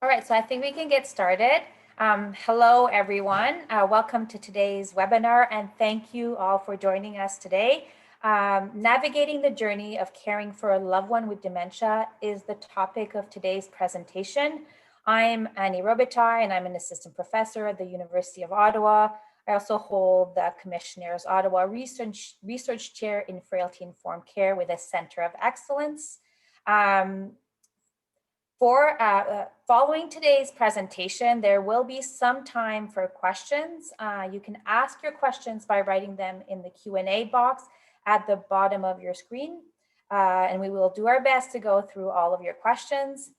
All right, so I think we can get started. Hello, everyone. Welcome to today's webinar, and thank you all for joining us today. Navigating the journey of caring for a loved one with dementia is the topic of today's presentation. I'm Annie Robitaille, and I'm an assistant professor at the University of Ottawa. I also hold the Commissioner's Ottawa Research Chair in Frailty-Informed Care with a Center of Excellence. Following today's presentation, there will be some time for questions. You can ask your questions by writing them in the Q&A box at the bottom of your screen, and we will do our best to go through all of your questions.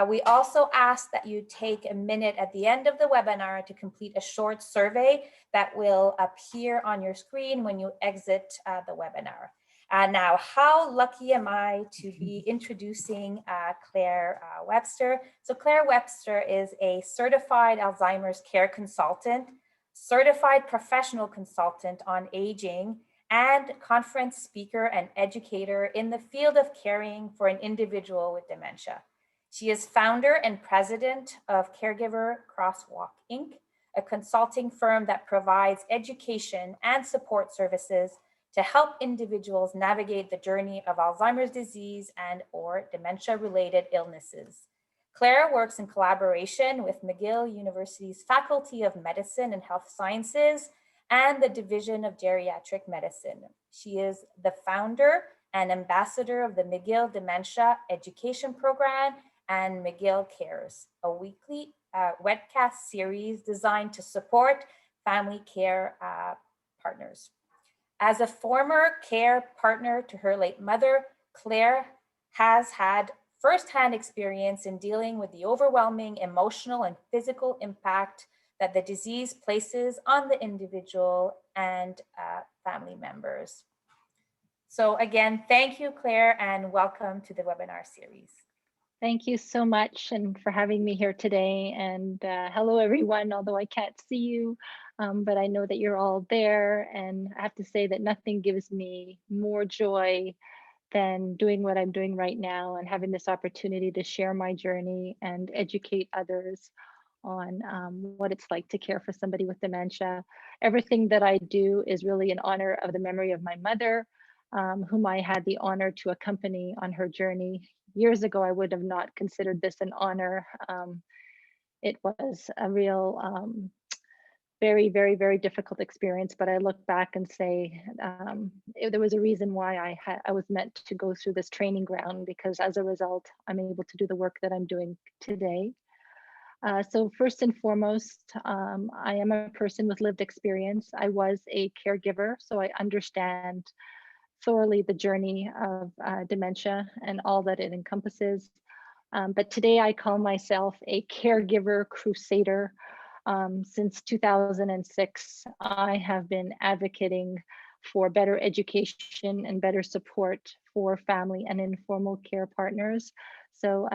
We also ask that you take a minute at the end of the webinar to complete a short survey that will appear on your screen when you exit the webinar. Now, how lucky am I to be introducing Claire Webster? So Claire Webster is a certified Alzheimer's care consultant, certified professional consultant on aging, and conference speaker and educator in the field of caring for an individual with dementia. She is founder and president of Caregiver Crosswalk, Inc., a consulting firm that provides education and support services to help individuals navigate the journey of Alzheimer's disease and or dementia-related illnesses. Claire works in collaboration with McGill University's Faculty of Medicine and Health Sciences and the Division of Geriatric Medicine. She is the founder and ambassador of the McGill Dementia Education Program and McGill Cares, a weekly webcast series designed to support family care partners. As a former care partner to her late mother, Claire has had firsthand experience in dealing with the overwhelming emotional and physical impact that the disease places on the individual and family members. So again, thank you, Claire, and welcome to the webinar series. Thank you so much and for having me here today. And hello, everyone, although I can't see you, but I know that you're all there. And I have to say that nothing gives me more joy than doing what I'm doing right now and having this opportunity to share my journey and educate others on what it's like to care for somebody with dementia. Everything that I do is really in honor of the memory of my mother, whom I had the honor to accompany on her journey. Years ago, I would have not considered this an honor. It was a real, very, very, very difficult experience, but I look back and say there was a reason why I was meant to go through this training ground, because as a result, I'm able to do the work that I'm doing today. So first and foremost, I am a person with lived experience. I was a caregiver, so I understand thoroughly the journey of dementia and all that it encompasses. But today I call myself a caregiver crusader. Since 2006, I have been advocating for better education and better support for family and informal care partners. So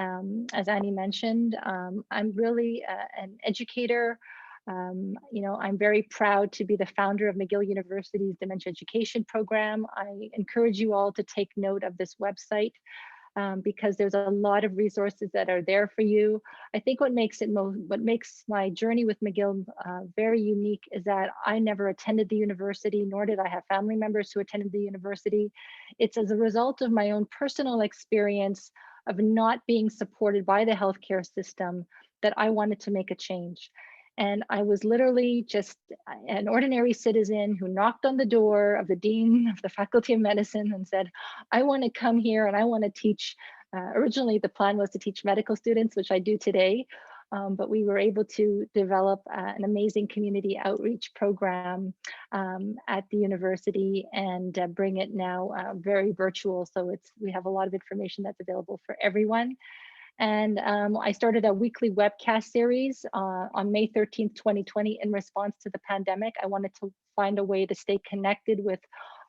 as Annie mentioned, I'm really an educator. I'm very proud to be the founder of McGill University's Dementia Education Program. I encourage you all to take note of this website because there's a lot of resources that are there for you. I think what makes my journey with McGill very unique is that I never attended the university, nor did I have family members who attended the university. It's as a result of my own personal experience of not being supported by the healthcare system that I wanted to make a change. And I was literally just an ordinary citizen who knocked on the door of the dean of the Faculty of Medicine and said, I want to come here and I want to teach. Originally, the plan was to teach medical students, which I do today, but we were able to develop an amazing community outreach program at the university and bring it now very virtual. So we have a lot of information that's available for everyone. And I started a weekly webcast series on May 13th, 2020 in response to the pandemic. I wanted to find a way to stay connected with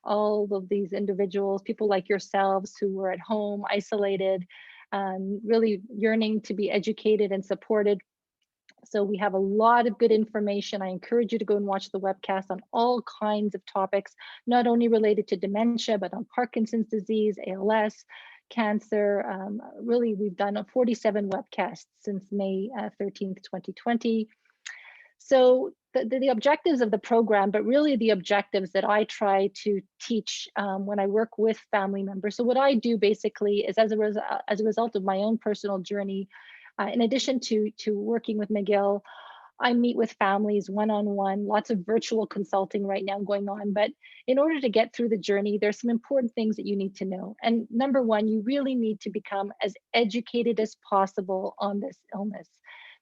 all of these individuals, people like yourselves who were at home, isolated, really yearning to be educated and supported. So we have a lot of good information. I encourage you to go and watch the webcast on all kinds of topics, not only related to dementia, but on Parkinson's disease, ALS, cancer. Really, we've done 47 webcasts since May 13th, 2020. So the objectives of the program, but really the objectives that I try to teach when I work with family members. So what I do basically is as a result of my own personal journey, in addition to working with McGill, I meet with families one-on-one, lots of virtual consulting right now going on. But in order to get through the journey, there's some important things that you need to know. And number one, you really need to become as educated as possible on this illness.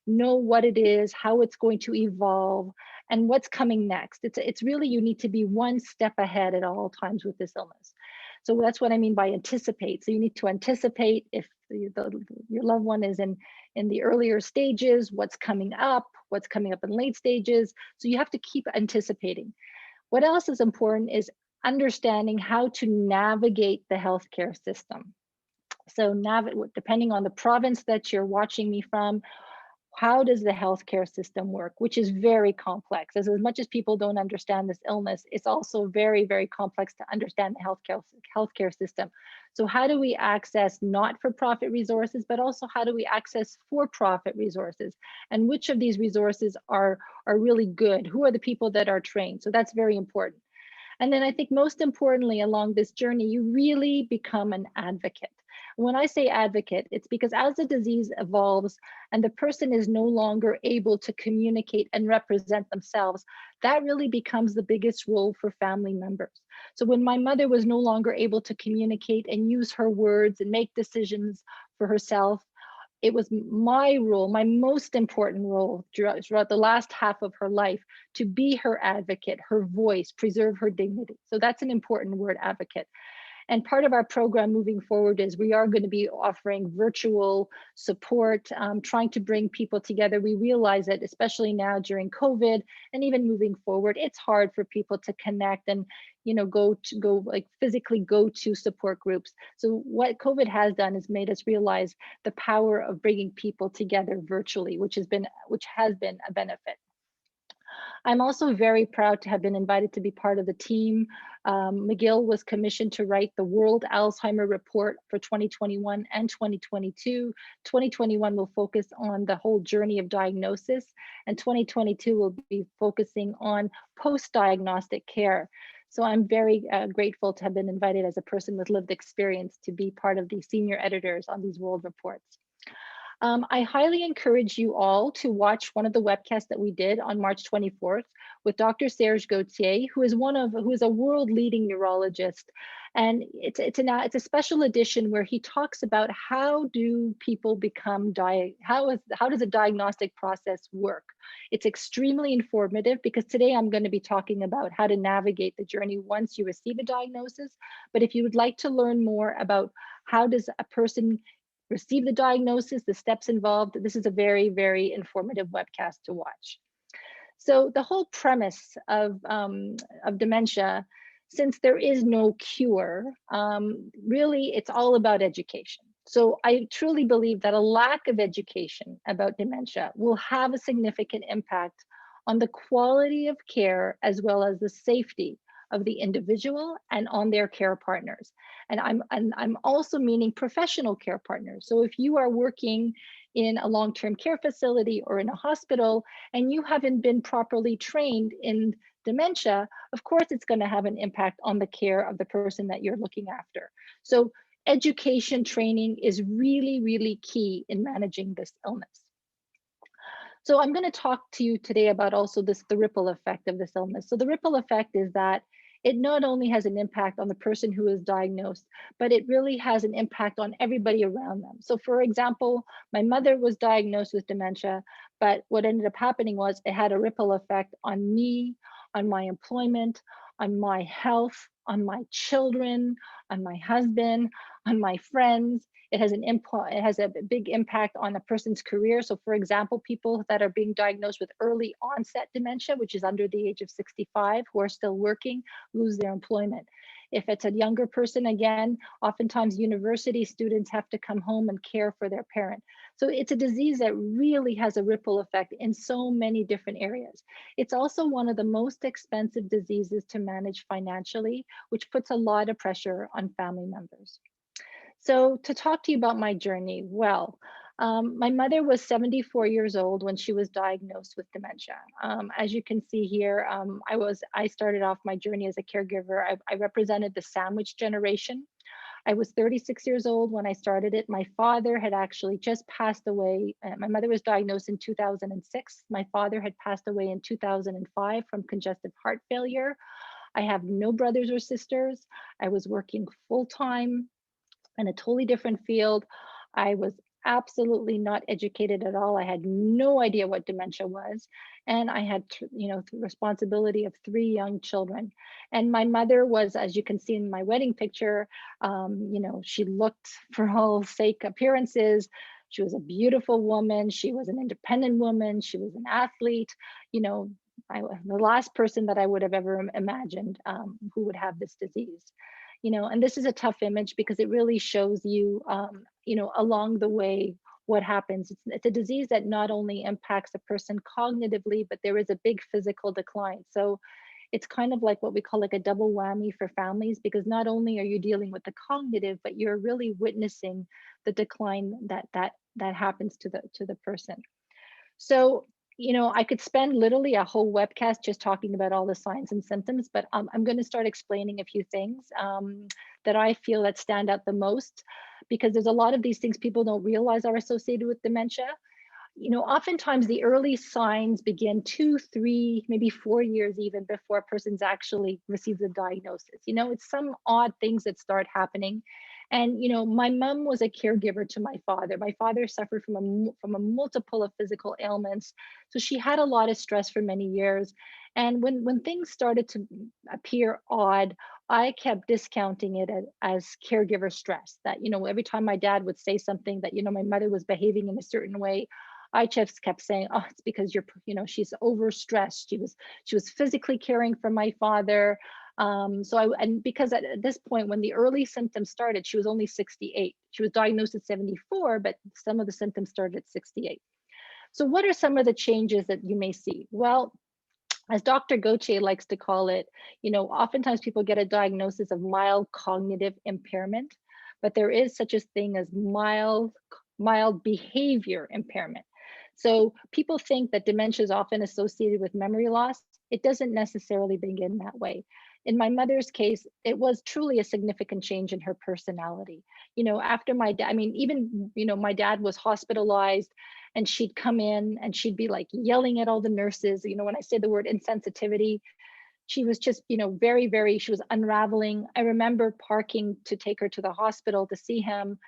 Know what it is, how it's going to evolve, and what's coming next. It's really, you need to be one step ahead at all times with this illness. So that's what I mean by anticipate. So you need to anticipate if your loved one is in the earlier stages, what's coming up in late stages. So you have to keep anticipating. What else is important is understanding how to navigate the healthcare system. So depending on the province that you're watching me from, how does the healthcare system work, which is very complex. As much as people don't understand this illness, it's also very, very complex to understand the healthcare system. So how do we access not-for-profit resources, but also how do we access for-profit resources? And which of these resources are really good? Who are the people that are trained? So that's very important. And then I think most importantly along this journey, you really become an advocate. When I say advocate, it's because as the disease evolves and the person is no longer able to communicate and represent themselves, that really becomes the biggest role for family members. So when my mother was no longer able to communicate and use her words and make decisions for herself, it was my role, my most important role throughout the last half of her life, to be her advocate, her voice, preserve her dignity. So that's an important word, advocate. And part of our program moving forward is we are going to be offering virtual support, trying to bring people together. We realize that especially now during COVID and even moving forward, it's hard for people to connect and physically go to support groups. So what COVID has done is made us realize the power of bringing people together virtually, which has been a benefit. I'm also very proud to have been invited to be part of the team. McGill was commissioned to write the World Alzheimer Report for 2021 and 2022. 2021 will focus on the whole journey of diagnosis, and 2022 will be focusing on post-diagnostic care. So I'm very grateful to have been invited as a person with lived experience to be part of the senior editors on these world reports. I highly encourage you all to watch one of the webcasts that we did on March 24th with Dr. Serge Gauthier, who is a world leading neurologist. And it's a special edition where he talks about how do people become how does the diagnostic process work? It's extremely informative because today I'm going to be talking about how to navigate the journey once you receive a diagnosis. But if you would like to learn more about how does a person receive the diagnosis, the steps involved, this is a very, very informative webcast to watch. So the whole premise of dementia, since there is no cure, really it's all about education. So I truly believe that a lack of education about dementia will have a significant impact on the quality of care as well as the safety of the individual and on their care partners. And I'm also meaning professional care partners. So if you are working in a long-term care facility or in a hospital and you haven't been properly trained in dementia, of course it's going to have an impact on the care of the person that you're looking after. So education training is really, really key in managing this illness. So I'm going to talk to you today about also the ripple effect of this illness. So the ripple effect is that it not only has an impact on the person who is diagnosed, but it really has an impact on everybody around them. So for example, my mother was diagnosed with dementia, but what ended up happening was it had a ripple effect on me, on my employment, on my health, on my children, on my husband, on my friends. It has a big impact on a person's career. So for example, people that are being diagnosed with early onset dementia, which is under the age of 65, who are still working, lose their employment. If it's a younger person, again, oftentimes university students have to come home and care for their parent. So it's a disease that really has a ripple effect in so many different areas. It's also one of the most expensive diseases to manage financially, which puts a lot of pressure on family members. So to talk to you about my journey, well, my mother was 74 years old when she was diagnosed with dementia. As you can see here, I started off my journey as a caregiver. I represented the sandwich generation. I was 36 years old when I started it. My father had actually just passed away. My mother was diagnosed in 2006. My father had passed away in 2005 from congestive heart failure. I have no brothers or sisters. I was working full time in a totally different field. I was absolutely not educated at all. I had no idea what dementia was. And I had, the responsibility of 3 young children. And my mother was, as you can see in my wedding picture, she looked, for all sake appearances, she was a beautiful woman. She was an independent woman. She was an athlete. The last person that I would have ever imagined who would have this disease. And this is a tough image because it really shows you, along the way, what happens. It's a disease that not only impacts a person cognitively, but there is a big physical decline. So it's kind of like what we call like a double whammy for families, because not only are you dealing with the cognitive, but you're really witnessing the decline that happens to the person. So, I could spend literally a whole webcast just talking about all the signs and symptoms, but I'm going to start explaining a few things that I feel that stand out the most, because there's a lot of these things people don't realize are associated with dementia. Oftentimes the early signs begin 2, 3, maybe 4 years even before a person's actually receives a diagnosis. It's some odd things that start happening. And my mom was a caregiver to my father. My father suffered from a multiple of physical ailments, so she had a lot of stress for many years. And when things started to appear odd, I kept discounting it as caregiver stress. That every time my dad would say something that my mother was behaving in a certain way, I just kept saying, oh, it's because she's overstressed. She was physically caring for my father. And because at this point, when the early symptoms started, she was only 68. She was diagnosed at 74, but some of the symptoms started at 68. So what are some of the changes that you may see? Well, as Dr. Gauthier likes to call it, oftentimes people get a diagnosis of mild cognitive impairment, but there is such a thing as mild behavior impairment. So people think that dementia is often associated with memory loss. It doesn't necessarily begin that way. In my mother's case, it was truly a significant change in her personality. After my dad, even, my dad was hospitalized, and she'd come in and she'd be like yelling at all the nurses. When I say the word insensitivity, she was just, very, very, she was unraveling. I remember parking to take her to the hospital to see him.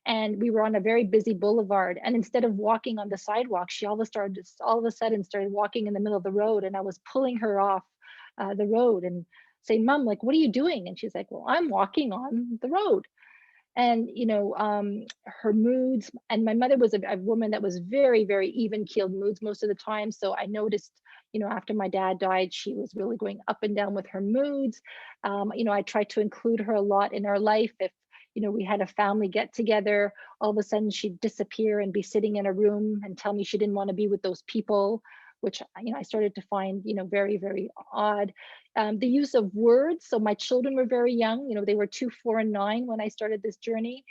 And we were on a very busy boulevard. And instead of walking on the sidewalk, she all of a sudden started walking in the middle of the road. And I was pulling her off the road and saying, Mom, like, what are you doing? And she's like, well, I'm walking on the road. And her moods, and my mother was a woman that was very, very even keeled moods most of the time. So I noticed, after my dad died, she was really going up and down with her moods. I tried to include her a lot in our life. If we had a family get together, all of a sudden she'd disappear and be sitting in a room and tell me she didn't want to be with those people, which I started to find very, very odd. The use of words. So my children were very young. They were 2, 4, and 9 when I started this journey.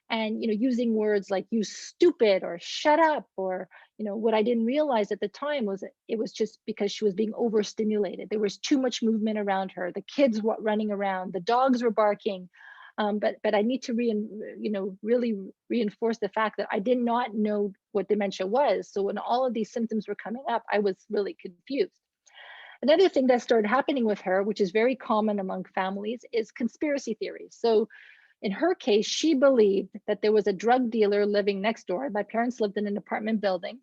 And using words like "you stupid" or "shut up," or what I didn't realize at the time was it was just because she was being overstimulated. There was too much movement around her. The kids were running around. The dogs were barking. But I need to really reinforce the fact that I did not know what dementia was. So when all of these symptoms were coming up, I was really confused. Another thing that started happening with her, which is very common among families, is conspiracy theories. So in her case, she believed that there was a drug dealer living next door. My parents lived in an apartment building,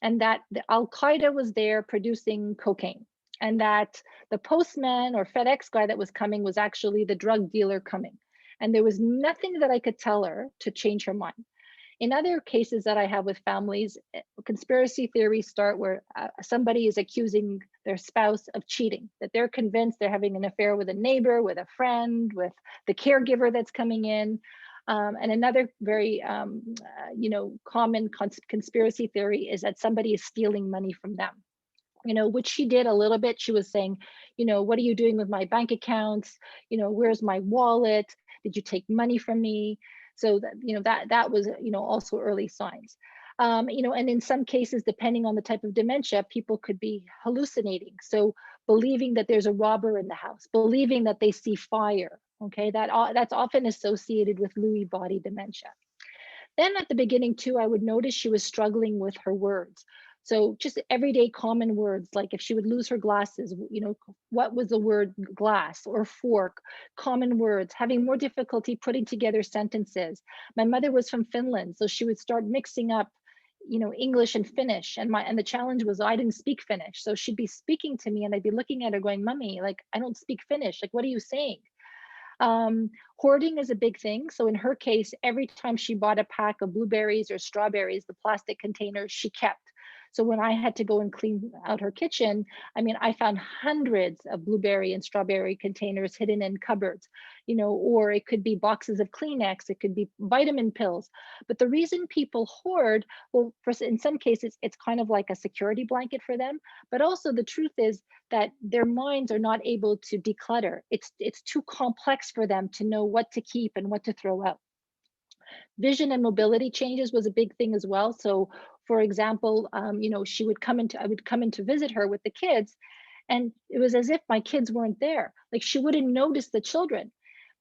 and that the Al-Qaeda was there producing cocaine, and that the postman or FedEx guy that was coming was actually the drug dealer coming. And there was nothing that I could tell her to change her mind. In other cases that I have with families, conspiracy theories start where somebody is accusing their spouse of cheating, that they're convinced they're having an affair with a neighbor, with a friend, with the caregiver that's coming in. And another very, common conspiracy theory is that somebody is stealing money from them, which she did a little bit. She was saying, what are you doing with my bank accounts? Where's my wallet? Did you take money from me? So that, that was, also early signs. And in some cases, depending on the type of dementia, people could be hallucinating. So believing that there's a robber in the house, believing that they see fire. Okay, that's often associated with Lewy body dementia. Then at the beginning too, I would notice she was struggling with her words. So just everyday common words, like if she would lose her glasses, what was the word glass or fork? Common words, having more difficulty putting together sentences. My mother was from Finland, so she would start mixing up, English and Finnish. And the challenge was I didn't speak Finnish. So she'd be speaking to me and I'd be looking at her going, Mummy, like, I don't speak Finnish. Like, what are you saying? Hoarding is a big thing. So in her case, every time she bought a pack of blueberries or strawberries, the plastic containers she kept. So when I had to go and clean out her kitchen, I mean, I found hundreds of blueberry and strawberry containers hidden in cupboards, or it could be boxes of Kleenex, it could be vitamin pills. But the reason people hoard, well, in some cases, it's kind of like a security blanket for them. But also the truth is that their minds are not able to declutter. It's too complex for them to know what to keep and what to throw out. Vision and mobility changes was a big thing as well. So for example, I would come in to visit her with the kids, and it was as if my kids weren't there. Like she wouldn't notice the children.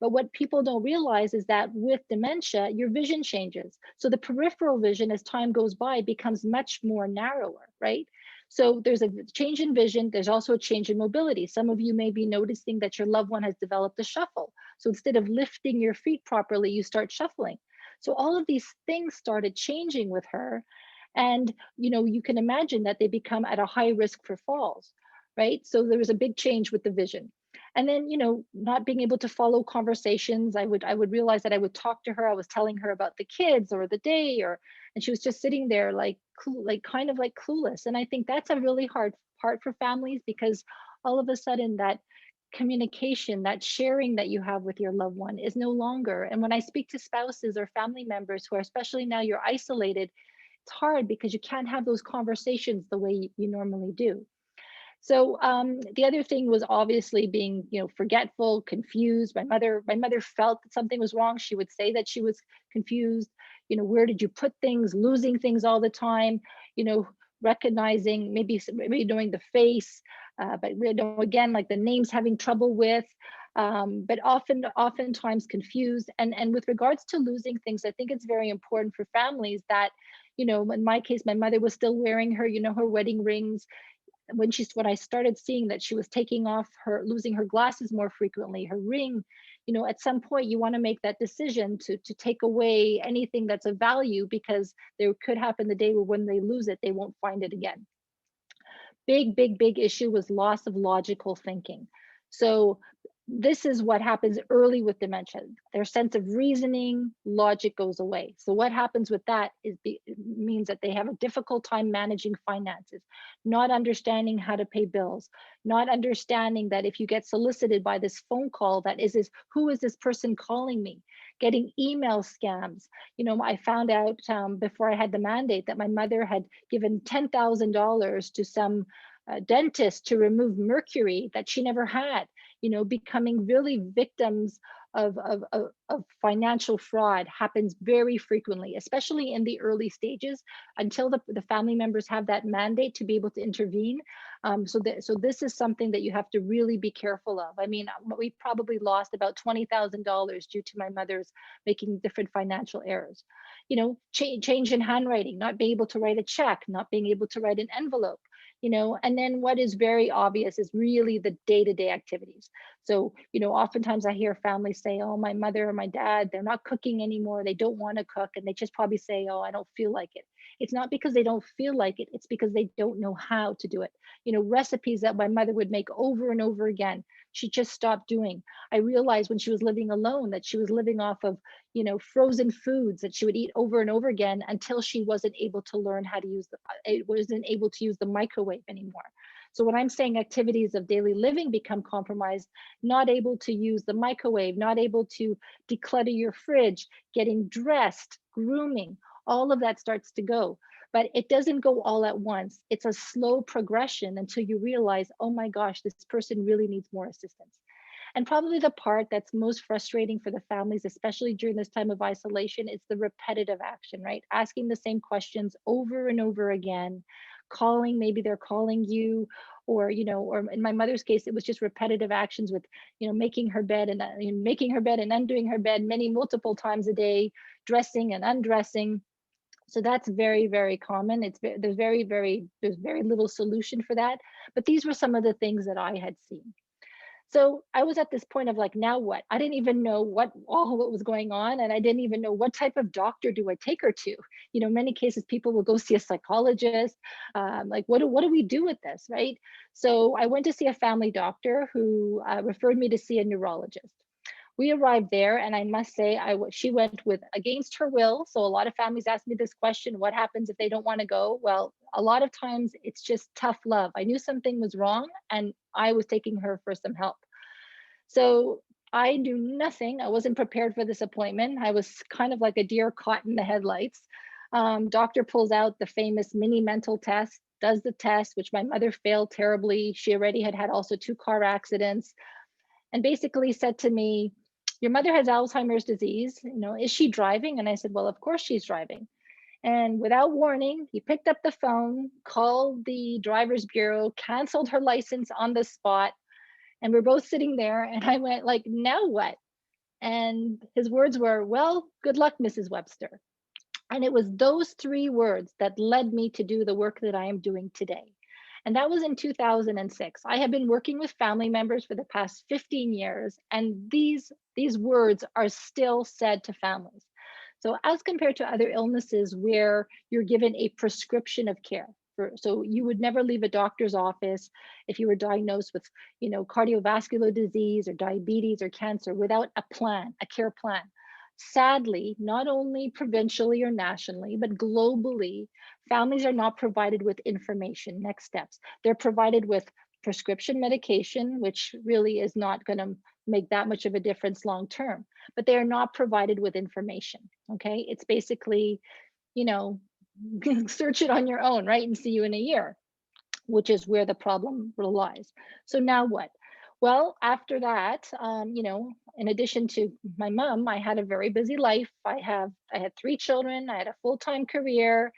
But what people don't realize is that with dementia, your vision changes. So the peripheral vision, as time goes by, becomes much more narrower, right? So there's a change in vision. There's also a change in mobility. Some of you may be noticing that your loved one has developed a shuffle. So instead of lifting your feet properly, you start shuffling. So all of these things started changing with her. And you can imagine that they become at a high risk for falls, right? So there was a big change with the vision. And then, not being able to follow conversations, I would realize that I would talk to her. I was telling her about the kids or the day, and she was just sitting there like kind of like clueless. And I think that's a really hard part for families, because all of a sudden that communication, that sharing that you have with your loved one is no longer. And when I speak to spouses or family members who are, especially now you're isolated, it's hard because you can't have those conversations the way you normally do. So the other thing was obviously being, forgetful, confused. My mother felt that something was wrong. She would say that she was confused. Where did you put things? Losing things all the time. Recognizing, maybe knowing the face, but again, like the names, having trouble with. But oftentimes confused. And with regards to losing things, I think it's very important for families that, in my case, my mother was still wearing her, her wedding rings. When I started seeing that she was losing her glasses more frequently, her ring, at some point you want to make that decision to take away anything that's of value, because there could happen the day where when they lose it, they won't find it again. Big issue was loss of logical thinking. So this is what happens early with dementia. Their sense of reasoning, logic goes away. So what happens with that means that they have a difficult time managing finances, not understanding how to pay bills, not understanding that if you get solicited by this phone call, who is this person calling me? Getting email scams. I found out before I had the mandate that my mother had given $10,000 to some dentist to remove mercury that she never had. Becoming really victims of financial fraud happens very frequently, especially in the early stages, until the family members have that mandate to be able to intervene. So this is something that you have to really be careful of. I mean, we probably lost about $20,000 due to my mother's making different financial errors. Change in handwriting, not being able to write a check, not being able to write an envelope. And then what is very obvious is really the day-to-day activities. So, oftentimes I hear families say, oh, my mother or my dad, they're not cooking anymore. They don't want to cook. And they just probably say, oh, I don't feel like it. It's not because they don't feel like it. It's because they don't know how to do it. Recipes that my mother would make over and over again, she just stopped doing. I realized when she was living alone that she was living off of, frozen foods that she would eat over and over again until she wasn't able to learn how to wasn't able to use the microwave anymore. So when I'm saying activities of daily living become compromised, not able to use the microwave, not able to declutter your fridge, getting dressed, grooming, all of that starts to go. But it doesn't go all at once. It's a slow progression until you realize, oh my gosh, this person really needs more assistance. And probably the part that's most frustrating for the families, especially during this time of isolation, is the repetitive action, right? Asking the same questions over and over again, calling, maybe they're calling you, or, or in my mother's case, it was just repetitive actions with, making her bed and making her bed and undoing her bed many multiple times a day, dressing and undressing. So that's very, very common. There's very little solution for that. But these were some of the things that I had seen. So I was at this point of like, now what? I didn't even know what was going on, and I didn't even know what type of doctor do I take her to. Many cases people will go see a psychologist. Like, what do we do with this, right? So I went to see a family doctor who referred me to see a neurologist. We arrived there, and I must say, she went with against her will. So a lot of families ask me this question: what happens if they don't want to go? Well, a lot of times it's just tough love. I knew something was wrong, and I was taking her for some help. So I knew nothing. I wasn't prepared for this appointment. I was kind of like a deer caught in the headlights. Doctor pulls out the famous mini mental test, does the test, which my mother failed terribly. She already had also 2 car accidents, and basically said to me, your mother has Alzheimer's disease. Is she driving? And I said, well, of course she's driving. And without warning, he picked up the phone, called the driver's bureau, canceled her license on the spot. And we're both sitting there, and I went like, now what? And his words were, well, good luck, Mrs. Webster. And it was those 3 words that led me to do the work that I am doing today. And that was in 2006. I have been working with family members for the past 15 years, and these words are still said to families. So as compared to other illnesses where you're given a prescription of care, so you would never leave a doctor's office if you were diagnosed with, cardiovascular disease or diabetes or cancer without a plan, a care plan. Sadly, not only provincially or nationally, but globally, families are not provided with information, next steps. They're provided with prescription medication, which really is not going to make that much of a difference long term, but they are not provided with information. Okay, it's basically, search it on your own, right? And see you in a year, which is where the problem lies. So now what? Well, after that, in addition to my mom, I had a very busy life. I had 3 children. I had a full-time career,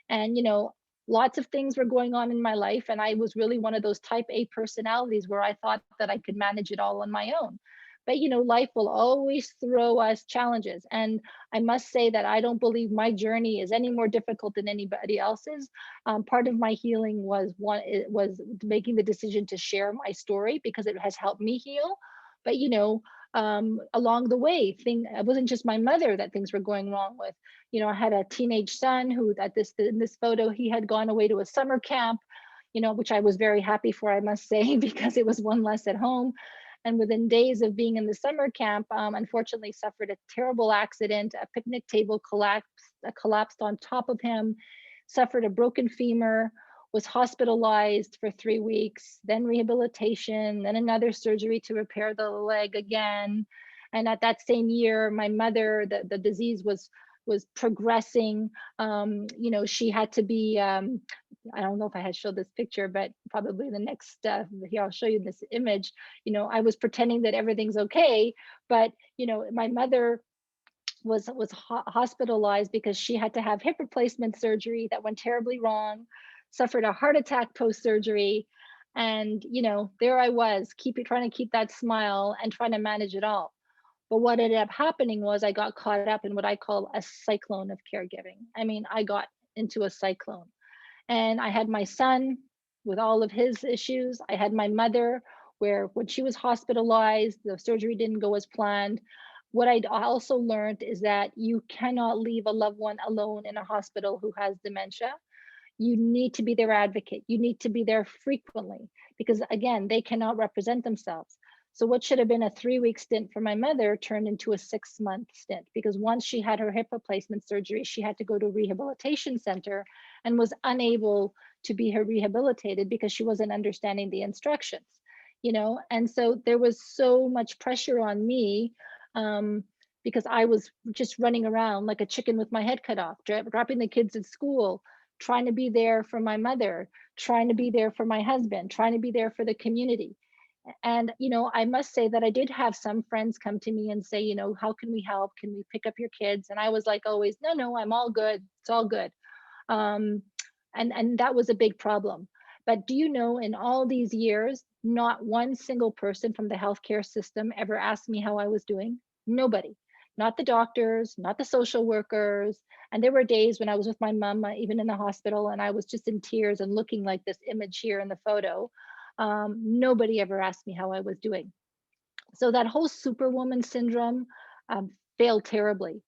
and lots of things were going on in my life. And I was really one of those type A personalities where I thought that I could manage it all on my own. But life will always throw us challenges. And I must say that I don't believe my journey is any more difficult than anybody else's. Part of my healing was making the decision to share my story because it has helped me heal. But along the way, it wasn't just my mother that things were going wrong with. I had a teenage son who, in this photo, he had gone away to a summer camp, which I was very happy for, I must say, because it was one less at home. And within days of being in the summer camp, unfortunately suffered a terrible accident. A picnic table collapsed on top of him, suffered a broken femur, was hospitalized for 3 weeks, then rehabilitation, then another surgery to repair the leg again. And at that same year, my mother, the disease was progressing. She had to be, I don't know if I had showed this picture, but probably the next, here, I'll show you this image. I was pretending that everything's okay, but, my mother was hospitalized because she had to have hip replacement surgery that went terribly wrong, suffered a heart attack post-surgery. And, there I was, trying to keep that smile and trying to manage it all. But what ended up happening was I got caught up in what I call a cyclone of caregiving. I mean, I got into a cyclone. And I had my son with all of his issues. I had my mother, where when she was hospitalized, the surgery didn't go as planned. What I also learned is that you cannot leave a loved one alone in a hospital who has dementia. You need to be their advocate. You need to be there frequently because, again, they cannot represent themselves. So what should have been a 3-week stint for my mother turned into a 6-month stint because once she had her hip replacement surgery, she had to go to a rehabilitation center and was unable to be rehabilitated because she wasn't understanding the instructions, and so there was so much pressure on me, because I was just running around like a chicken with my head cut off, dropping the kids at school, trying to be there for my mother, trying to be there for my husband, trying to be there for the community. And, I must say that I did have some friends come to me and say, how can we help? Can we pick up your kids? And I was like, always, no, no, I'm all good. It's all good. Um, and that was a big problem. But do you know, in all these years, not one single person from the healthcare system ever asked me how I was doing? Nobody. Not the doctors, not the social workers. And there were days when I was with my mom, even in the hospital, and I was just in tears and looking like this image here in the photo. Nobody ever asked me how I was doing. So that whole superwoman syndrome failed terribly.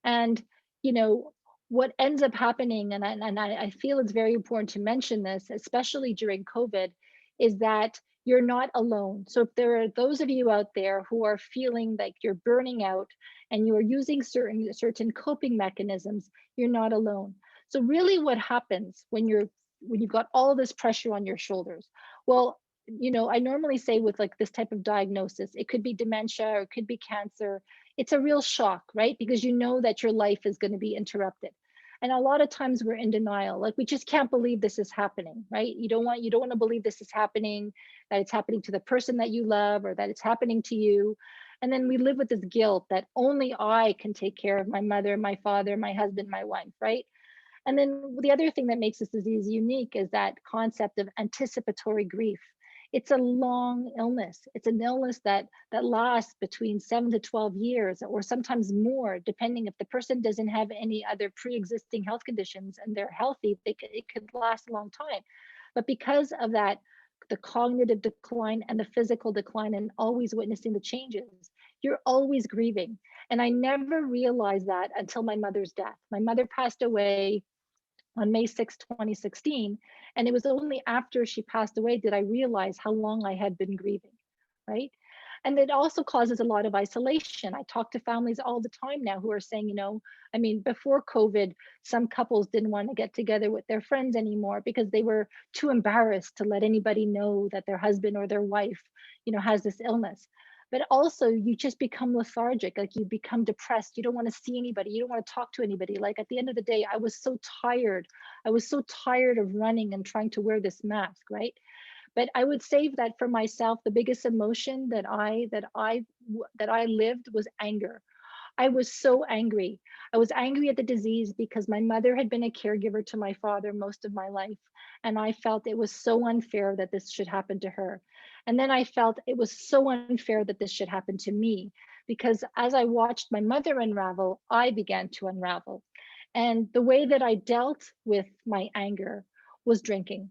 And, you know, what ends up happening, and I feel it's very important to mention this, especially during COVID, is that you're not alone. So if there are those of you out there who are feeling like you're burning out and you are using certain coping mechanisms, you're not alone. So really what happens when you've got all this pressure on your shoulders? Well, I normally say with like this type of diagnosis, it could be dementia or it could be cancer. It's a real shock, right? Because you know that your life is going to be interrupted. And a lot of times we're in denial, like we just can't believe this is happening, right? You don't want to believe this is happening, that it's happening to the person that you love or that it's happening to you. And then we live with this guilt that only I can take care of my mother, my father, my husband, my wife, right? And then the other thing that makes this disease unique is that concept of anticipatory grief. It's a long illness. It's an illness that lasts between 7 to 12 years, or sometimes more, depending if the person doesn't have any other pre-existing health conditions and they're healthy, it could last a long time. But because of that, the cognitive decline and the physical decline and always witnessing the changes, you're always grieving. And I never realized that until my mother's death. My mother passed away on May 6th, 2016. And it was only after she passed away did I realize how long I had been grieving, right? And it also causes a lot of isolation. I talk to families all the time now who are saying, before COVID, some couples didn't want to get together with their friends anymore because they were too embarrassed to let anybody know that their husband or their wife, has this illness. But also you just become lethargic, like you become depressed. You don't want to see anybody. You don't want to talk to anybody. Like at the end of the day, I was so tired. I was so tired of running and trying to wear this mask, right? But I would say that for myself, the biggest emotion that I lived was anger. I was so angry. I was angry at the disease because my mother had been a caregiver to my father most of my life. And I felt it was so unfair that this should happen to her. And then I felt it was so unfair that this should happen to me, because as I watched my mother unravel, I began to unravel. And the way that I dealt with my anger was drinking.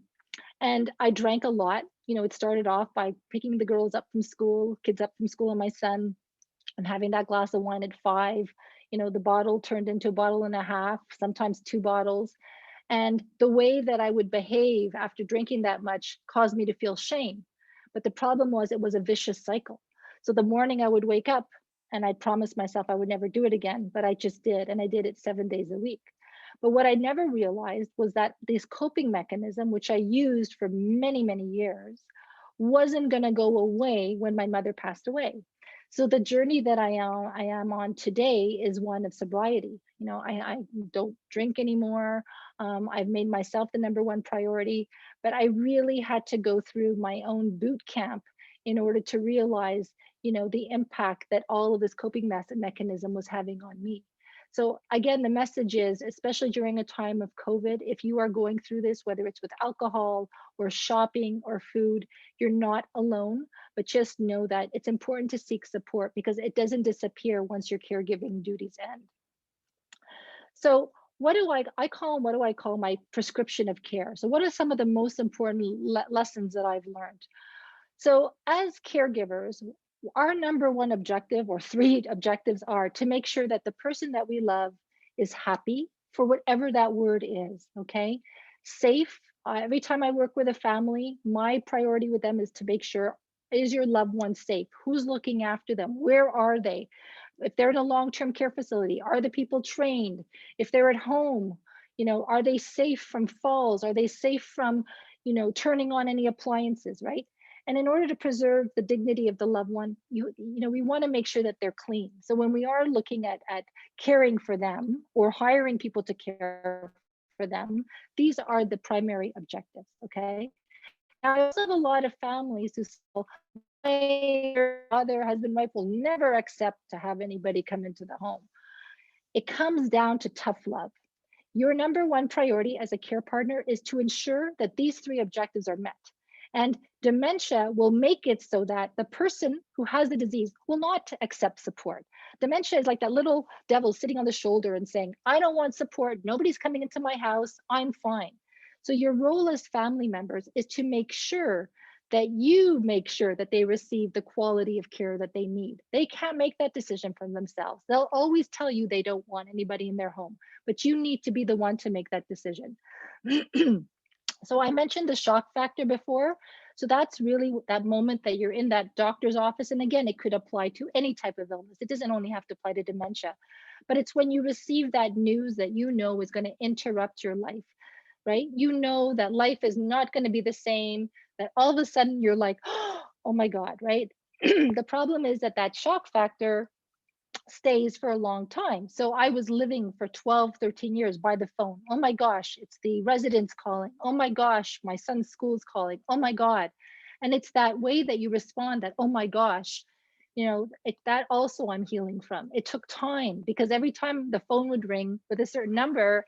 And I drank a lot. It started off by picking the kids up from school, and my son, and having that glass of wine at 5. The bottle turned into a bottle and a half, sometimes 2 bottles. And the way that I would behave after drinking that much caused me to feel shame. But the problem was it was a vicious cycle. So the morning I would wake up and I'd promised myself I would never do it again, but I just did. And I did it 7 days a week. But what I never realized was that this coping mechanism, which I used for many, many years, wasn't going to go away when my mother passed away. So the journey that I am on today is one of sobriety. I don't drink anymore. I've made myself the number one priority, but I really had to go through my own boot camp in order to realize, the impact that all of this coping mechanism was having on me. So again, the message is, especially during a time of COVID, if you are going through this, whether it's with alcohol or shopping or food, you're not alone, but just know that it's important to seek support because it doesn't disappear once your caregiving duties end. So what do I call my prescription of care? So what are some of the most important lessons that I've learned? So as caregivers, our number one objective, or 3 objectives, are to make sure that the person that we love is happy, for whatever that word is, okay? Safe. Every time I work with a family, my priority with them is to make sure, is your loved one safe? Who's looking after them? Where are they? If they're in a long-term care facility, are the people trained? If they're at home, Are they safe from falls? Are they safe from, turning on any appliances, right? And in order to preserve the dignity of the loved one, we want to make sure that they're clean. So when we are looking at caring for them or hiring people to care for them, these are the primary objectives. Okay. Now, I also have a lot of families who say, my mother, husband, wife will never accept to have anybody come into the home. It comes down to tough love. Your number one priority as a care partner is to ensure that these three objectives are met. And dementia will make it so that the person who has the disease will not accept support. Dementia is like that little devil sitting on the shoulder and saying, I don't want support. Nobody's coming into my house. I'm fine. So your role as family members is to make sure that you make sure that they receive the quality of care that they need. They can't make that decision for themselves. They'll always tell you they don't want anybody in their home, but you need to be the one to make that decision. So I mentioned the shock factor before. So that's really that moment that you're in that doctor's office. And again, it could apply to any type of illness. It doesn't only have to apply to dementia, but it's when you receive that news that is going to interrupt your life, right? You know that life is not going to be the same, that all of a sudden you're like, oh my God, right? The problem is that shock factor stays for a long time. So I was living for 12, 13 years by the phone. Oh my gosh, it's the residents calling. Oh my gosh, my son's school's calling. Oh my God. And it's that way that you respond that, oh my gosh, that also I'm healing from. It took time because every time the phone would ring with a certain number,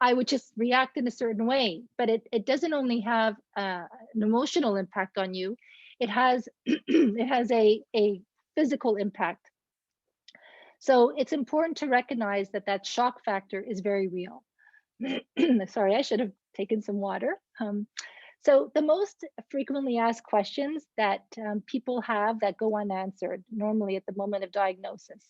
I would just react in a certain way. But it doesn't only have an emotional impact on you, it has it has a physical impact. So it's important to recognize that shock factor is very real. Sorry, I should have taken some water. So the most frequently asked questions that people have that go unanswered normally at the moment of diagnosis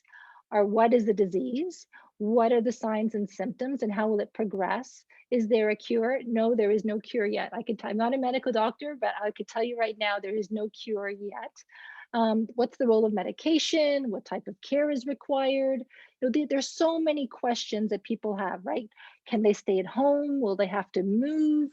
are, what is the disease? What are the signs and symptoms and how will it progress? Is there a cure? No, there is no cure yet. I'm not a medical doctor, but I could tell you right now, there is no cure yet. What's the role of medication? What type of care is required? There's so many questions that people have, right? Can they stay at home? Will they have to move?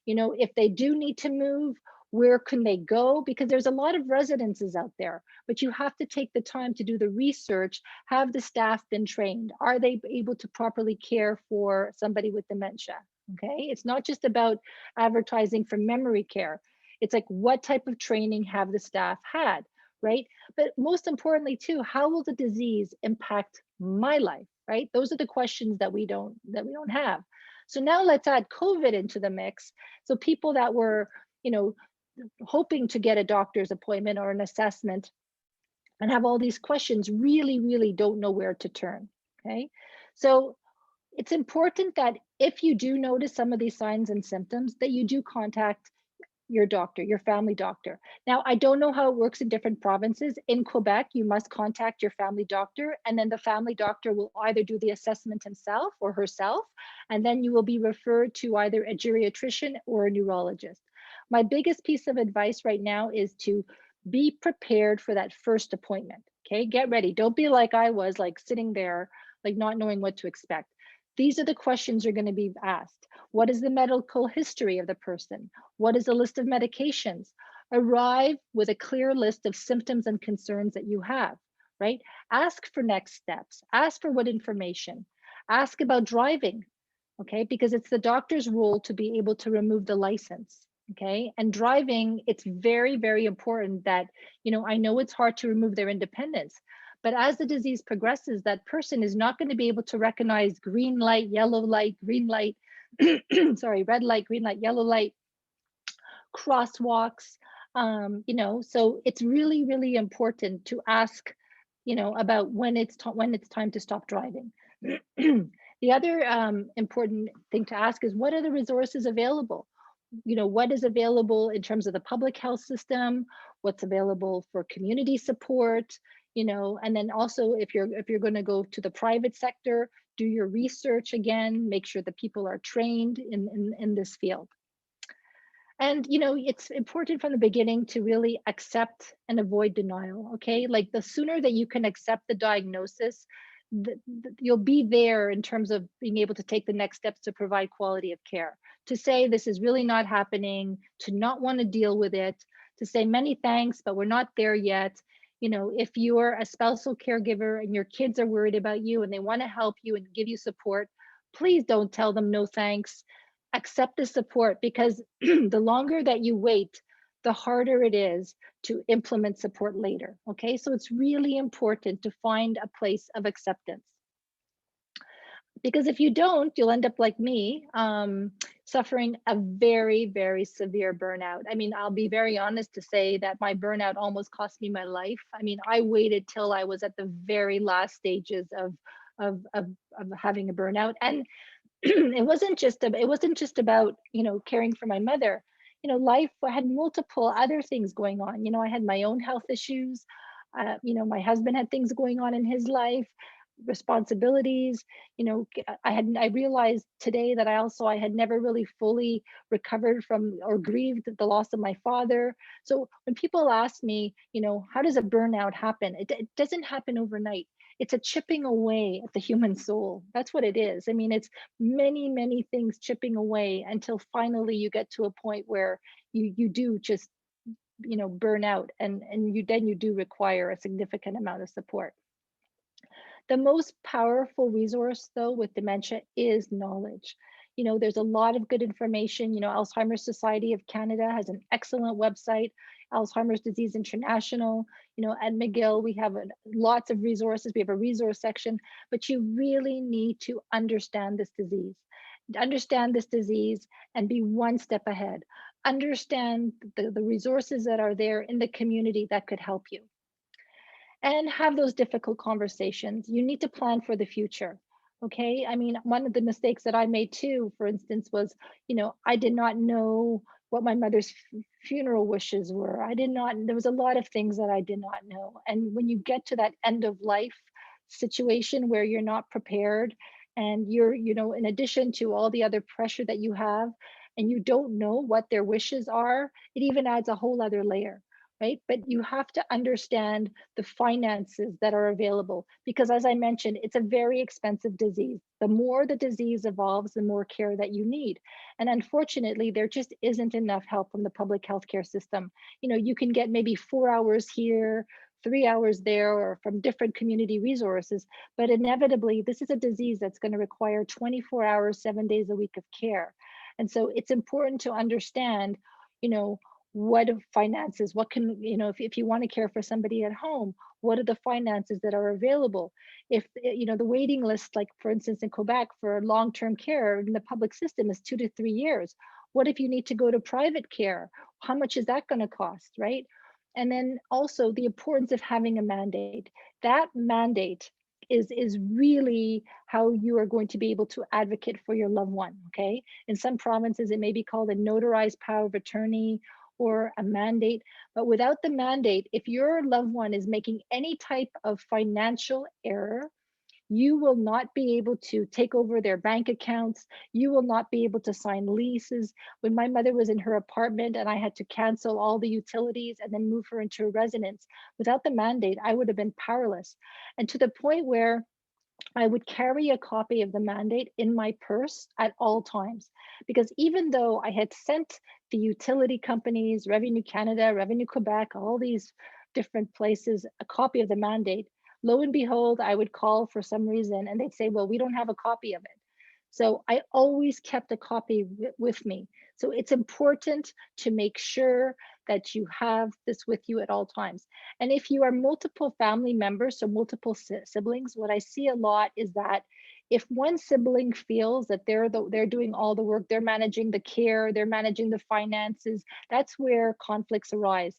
If they do need to move, where can they go? Because there's a lot of residences out there, but you have to take the time to do the research. Have the staff been trained? Are they able to properly care for somebody with dementia? Okay, it's not just about advertising for memory care. It's like, what type of training have the staff had, right? But most importantly too, how will the disease impact my life, right? Those are the questions that we don't have. So now let's add COVID into the mix. So people that were, hoping to get a doctor's appointment or an assessment and have all these questions really, really don't know where to turn, okay? So it's important that if you do notice some of these signs and symptoms, that you do contact your doctor, your family doctor. Now, I don't know how it works in different provinces. In Quebec, you must contact your family doctor, and then the family doctor will either do the assessment himself or herself, and then you will be referred to either a geriatrician or a neurologist. My biggest piece of advice right now is to be prepared for that first appointment. Okay, get ready. Don't be like I was, like sitting there, like not knowing what to expect. These are the questions you're going to be asked. What is the medical history of the person? What is the list of medications? Arrive with a clear list of symptoms and concerns that you have, right? Ask for next steps. Ask for what information. Ask about driving, okay? Because it's the doctor's role to be able to remove the license, okay? And driving, it's very, very important that, I know it's hard to remove their independence, but as the disease progresses, that person is not going to be able to recognize green light, yellow light, green light, sorry, red light, green light, yellow light, crosswalks. So it's really, really important to ask, about when it's time to stop driving. The other important thing to ask is, what are the resources available? What is available in terms of the public health system, what's available for community support, and then also if you're going to go to the private sector, do your research again, make sure that people are trained in this field. And it's important from the beginning to really accept and avoid denial. Okay, like the sooner that you can accept the diagnosis, you'll be there in terms of being able to take the next steps to provide quality of care, to say this is really not happening, to not want to deal with it, to say many thanks, but we're not there yet. You know, if you're a spousal caregiver and your kids are worried about you and they want to help you and give you support, please don't tell them no thanks. Accept the support, because the longer that you wait, the harder it is to implement support later. Okay, so it's really important to find a place of acceptance, because if you don't, you'll end up like me, suffering a very, very severe burnout. I mean, I'll be very honest to say that my burnout almost cost me my life. I mean, I waited till I was at the very last stages of having a burnout, and it wasn't just about, you know, caring for my mother. You know, life had multiple other things going on. You know, I had my own health issues. You know, my husband had things going on in his life, responsibilities. You know, I realized today that I had never really fully recovered from or grieved the loss of my father. So when people ask me, you know, how does a burnout happen, it doesn't happen overnight. It's a chipping away at the human soul. That's what it is. I mean, it's many, many things chipping away until finally you get to a point where you do just, you know, burn out, and you do require a significant amount of support. The most powerful resource, though, with dementia is knowledge. You know, there's a lot of good information. You know, Alzheimer's Society of Canada has an excellent website, Alzheimer's Disease International. You know, at McGill, we have lots of resources. We have a resource section, but you really need to understand this disease and be one step ahead. Understand the resources that are there in the community that could help you, and have those difficult conversations. You need to plan for the future. Okay. I mean, one of the mistakes that I made too, for instance, was, you know, I did not know what my mother's funeral wishes were. There was a lot of things that I did not know. And when you get to that end of life situation where you're not prepared, and you're, you know, in addition to all the other pressure that you have, and you don't know what their wishes are, it even adds a whole other layer, right? But you have to understand the finances that are available, because as I mentioned, it's a very expensive disease. The more the disease evolves, the more care that you need. And unfortunately, there just isn't enough help from the public healthcare system. You know, you can get maybe 4 hours here, 3 hours there, or from different community resources, but inevitably, this is a disease that's going to require 24 hours, 7 days a week of care. And so it's important to understand, you know, what are finances, what can, you know, if you want to care for somebody at home, what are the finances that are available? If, you know, the waiting list, like for instance in Quebec for long-term care in the public system is 2 to 3 years. What if you need to go to private care? How much is that going to cost, right? And then also the importance of having a mandate. That mandate is really how you are going to be able to advocate for your loved one. Okay, in some provinces it may be called a notarized power of attorney or a mandate. But without the mandate, if your loved one is making any type of financial error, you will not be able to take over their bank accounts. You will not be able to sign leases. When my mother was in her apartment and I had to cancel all the utilities and then move her into a residence, without the mandate, I would have been powerless. And to the point where I would carry a copy of the mandate in my purse at all times, because even though I had sent the utility companies, Revenue Canada, Revenue Quebec, all these different places, a copy of the mandate, lo and behold, I would call for some reason and they'd say, well, we don't have a copy of it. So I always kept a copy with me. So it's important to make sure that you have this with you at all times. And if you are multiple family members, so multiple siblings, what I see a lot is that if one sibling feels that they're doing all the work, they're managing the care, they're managing the finances, that's where conflicts arise.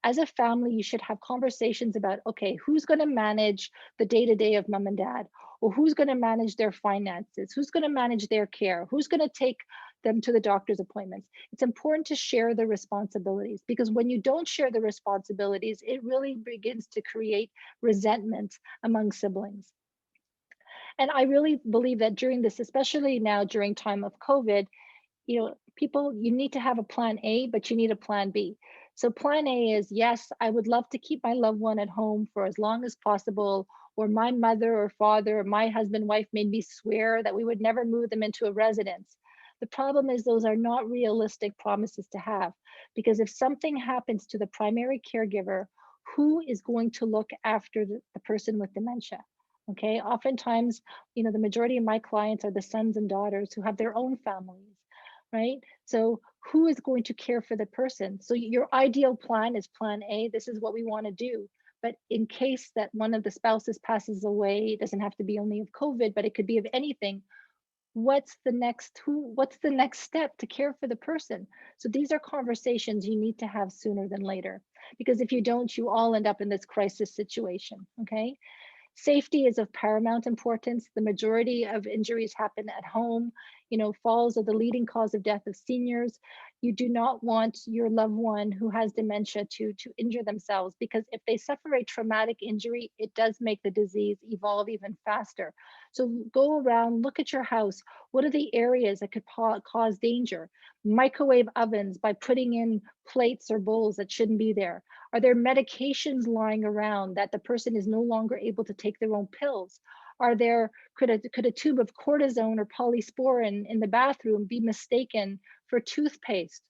As a family, you should have conversations about, okay, who's going to manage the day-to-day of mom and dad? Or who's going to manage their finances? Who's going to manage their care? Who's going to take them to the doctor's appointments? It's important to share the responsibilities, because when you don't share the responsibilities, it really begins to create resentment among siblings. And I really believe that during this, especially now during time of COVID, you know, people, you need to have a plan A, but you need a plan B. So plan A is, yes, I would love to keep my loved one at home for as long as possible, or my mother or father or my husband, wife made me swear that we would never move them into a residence. The problem is those are not realistic promises to have, because if something happens to the primary caregiver, who is going to look after the person with dementia? Okay, oftentimes, the majority of my clients are the sons and daughters who have their own families, right? So who is going to care for the person? So your ideal plan is plan A. This is what we want to do. But in case that one of the spouses passes away, it doesn't have to be only of COVID, but it could be of anything. What's the next step to care for the person? So these are conversations you need to have sooner than later, because if you don't, you all end up in this crisis situation. Okay. Safety is of paramount importance. The majority of injuries happen at home. Falls are the leading cause of death of seniors. You do not want your loved one who has dementia to injure themselves, because if they suffer a traumatic injury, it does make the disease evolve even faster. So go around, look at your house. What are the areas that could cause danger? Microwave ovens by putting in plates or bowls that shouldn't be there. Are there medications lying around that the person is no longer able to take their own pills? Could a tube of cortisone or polysporin in the bathroom be mistaken for toothpaste?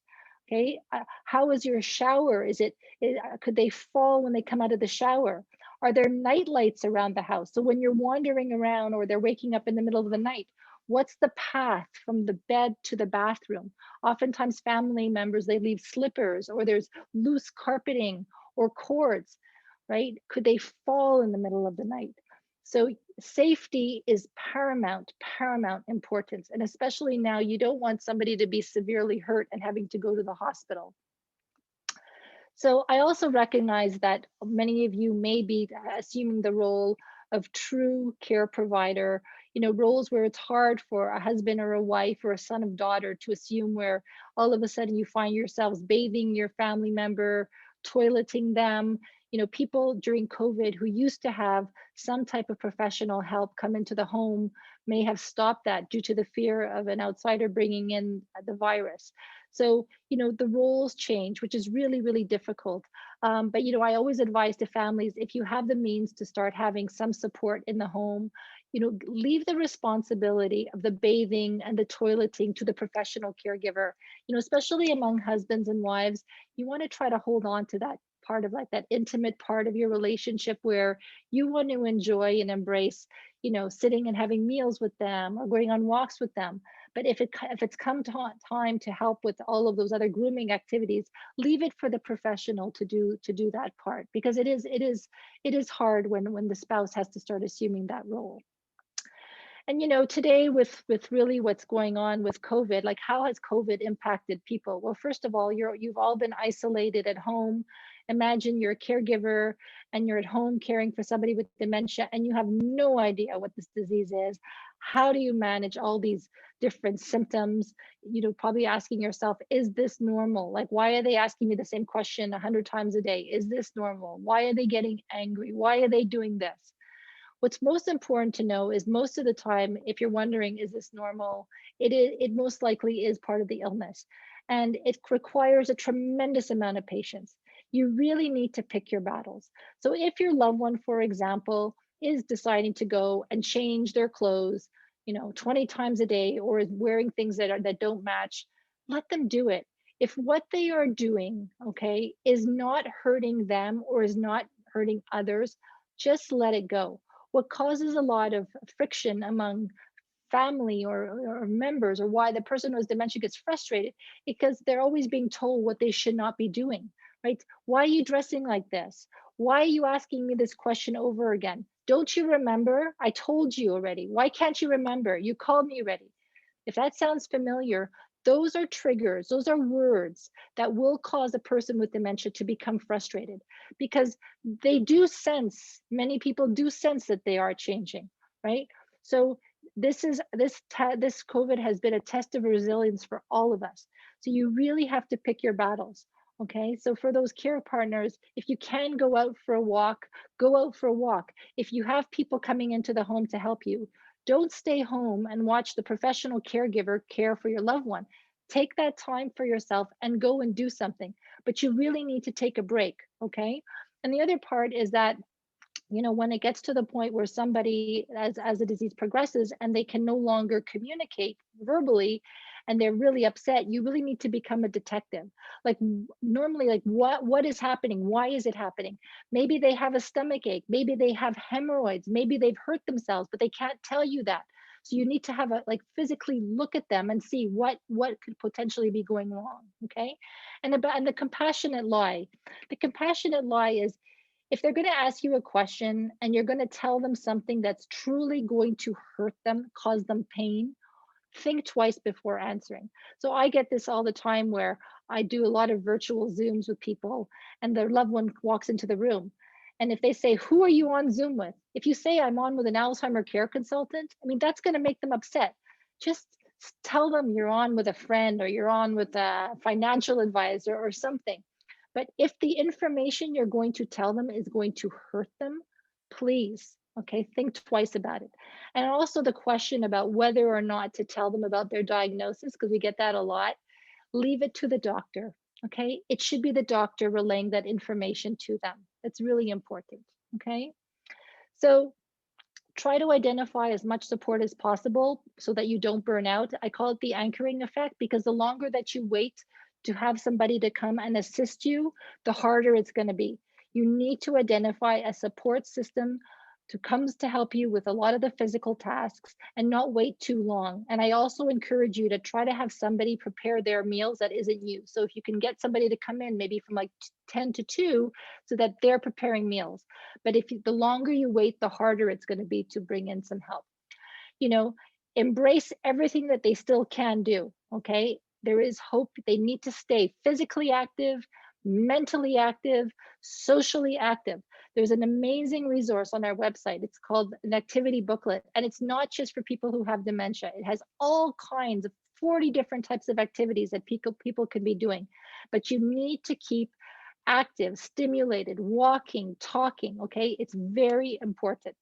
Okay, how is your shower? Could they fall when they come out of the shower? Are there night lights around the house? So when you're wandering around or they're waking up in the middle of the night, what's the path from the bed to the bathroom? Oftentimes family members, they leave slippers, or there's loose carpeting or cords, right? Could they fall in the middle of the night? So safety is paramount importance. And especially now, you don't want somebody to be severely hurt and having to go to the hospital. So I also recognize that many of you may be assuming the role of true care provider, roles where it's hard for a husband or a wife or a son or daughter to assume, where all of a sudden you find yourselves bathing your family member, toileting them. People during COVID who used to have some type of professional help come into the home may have stopped that due to the fear of an outsider bringing in the virus. So, the roles change, which is really, really difficult. But, I always advise to families, if you have the means to start having some support in the home, leave the responsibility of the bathing and the toileting to the professional caregiver. Especially among husbands and wives, you want to try to hold on to that part of, like, that intimate part of your relationship where you want to enjoy and embrace, sitting and having meals with them or going on walks with them. But if it's come time to help with all of those other grooming activities, leave it for the professional to do that part, because it is hard when the spouse has to start assuming that role. And today, with really what's going on with COVID, like, how has COVID impacted people? Well, first of all, you've all been isolated at home. Imagine you're a caregiver and you're at home caring for somebody with dementia and you have no idea what this disease is. How do you manage all these different symptoms? Probably asking yourself, is this normal? Like, why are they asking me the same question 100 times a day? Is this normal? Why are they getting angry? Why are they doing this? What's most important to know is, most of the time, if you're wondering, is this normal? It most likely is part of the illness. And it requires a tremendous amount of patience. You really need to pick your battles. So if your loved one, for example, is deciding to go and change their clothes, 20 times a day, or is wearing things that don't match, let them do it. If what they are doing, okay, is not hurting them or is not hurting others, just let it go. What causes a lot of friction among family or members, or why the person who has dementia gets frustrated, because they're always being told what they should not be doing, right? Why are you dressing like this? Why are you asking me this question over again? Don't you remember? I told you already. Why can't you remember? You called me already. If that sounds familiar, those are triggers, those are words that will cause a person with dementia to become frustrated, because many people do sense that they are changing, right? So this COVID has been a test of resilience for all of us. So you really have to pick your battles. Okay, so for those care partners, if you can go out for a walk, go out for a walk. If you have people coming into the home to help you, don't stay home and watch the professional caregiver care for your loved one. Take that time for yourself and go and do something. But you really need to take a break, okay? And the other part is that you know, when it gets to the point where somebody, as the disease progresses and they can no longer communicate verbally and they're really upset, you really need to become a detective. Like normally, like what is happening? Why is it happening? Maybe they have a stomach ache, maybe they have hemorrhoids, maybe they've hurt themselves, but they can't tell you that. So you need to have a, like, physically look at them and see what could potentially be going wrong. Okay. And the compassionate lie. The compassionate lie is, if they're going to ask you a question and you're going to tell them something that's truly going to hurt them, cause them pain, think twice before answering. So I get this all the time where I do a lot of virtual Zooms with people and their loved one walks into the room. And if they say, "Who are you on Zoom with?" If you say, "I'm on with an Alzheimer care consultant," I mean, that's going to make them upset. Just tell them you're on with a friend, or you're on with a financial advisor or something. But if the information you're going to tell them is going to hurt them, please, okay, think twice about it. And also the question about whether or not to tell them about their diagnosis, because we get that a lot, leave it to the doctor, okay? It should be the doctor relaying that information to them. That's really important, okay? So try to identify as much support as possible so that you don't burn out. I call it the anchoring effect, because the longer that you wait to have somebody to come and assist you, the harder it's going to be. You need to identify a support system to comes to help you with a lot of the physical tasks and not wait too long. And I also encourage you to try to have somebody prepare their meals that isn't you. So if you can get somebody to come in maybe from like 10 to 2 so that they're preparing meals. But if the longer you wait, the harder it's going to be to bring in some help. You know, embrace everything that they still can do. Okay. There is hope. They need to stay physically active, mentally active, socially active. There's an amazing resource on our website. It's called an activity booklet. And it's not just for people who have dementia. It has all kinds of 40 different types of activities that people can be doing. But you need to keep active, stimulated, walking, talking. Okay. It's very important.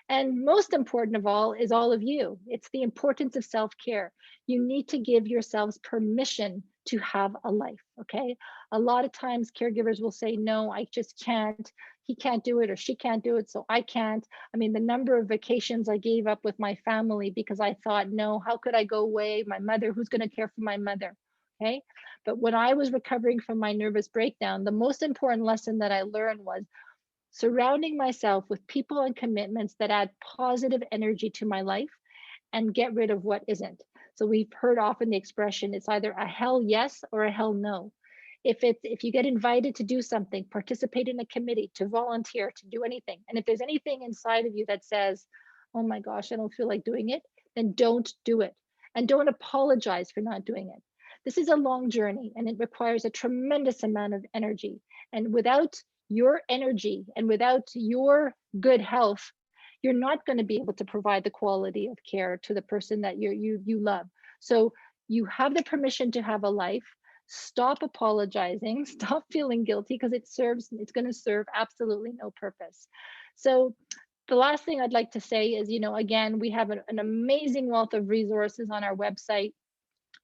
And most important of all is all of you. It's the importance of self-care. You need to give yourselves permission to have a life, okay? A lot of times caregivers will say, "No, I just can't. He can't do it or she can't do it, so I can't." I mean, the number of vacations I gave up with my family because I thought, "No, how could I go away? My mother, who's going to care for my mother?" Okay? But when I was recovering from my nervous breakdown, the most important lesson that I learned was surrounding myself with people and commitments that add positive energy to my life and get rid of what isn't. So we've heard often the expression, it's either a hell yes or a hell no. If you get invited to do something, participate in a committee, to volunteer, to do anything, and if there's anything inside of you that says, "Oh my gosh, I don't feel like doing it," then don't do it. And don't apologize for not doing it. This is a long journey and it requires a tremendous amount of energy. And without your energy and without your good health, you're not going to be able to provide the quality of care to the person that you love. So you have the permission to have a life. Stop apologizing, stop feeling guilty, because it's going to serve absolutely no purpose. So the last thing I'd like to say is, you know, again, we have an amazing wealth of resources on our website.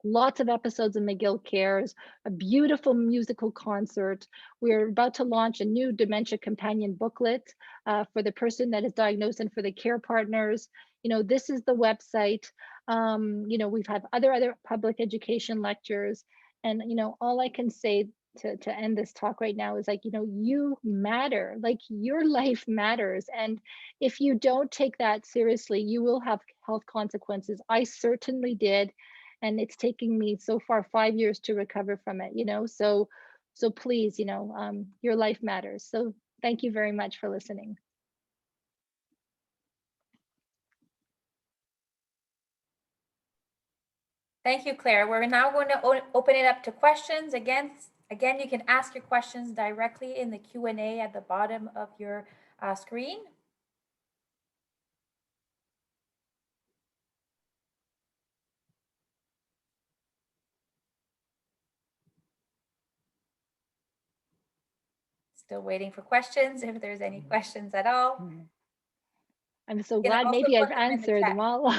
Lots of episodes of McGill Cares, a beautiful musical concert. We're about to launch a new dementia companion booklet for the person that is diagnosed and for the care partners. You know, this is the website. You know, we've had other public education lectures. And, you know, all I can say to end this talk right now is, like, you know, you matter, like your life matters. And if you don't take that seriously, you will have health consequences. I certainly did. And it's taking me so far 5 years to recover from it, you know. So please, you know, your life matters. So thank you very much for listening. Thank you, Claire. We're now going to open it up to questions. Again, you can ask your questions directly in the Q&A at the bottom of your screen. Still waiting for questions, if there's any questions at all. I'm so glad maybe I've answered them all.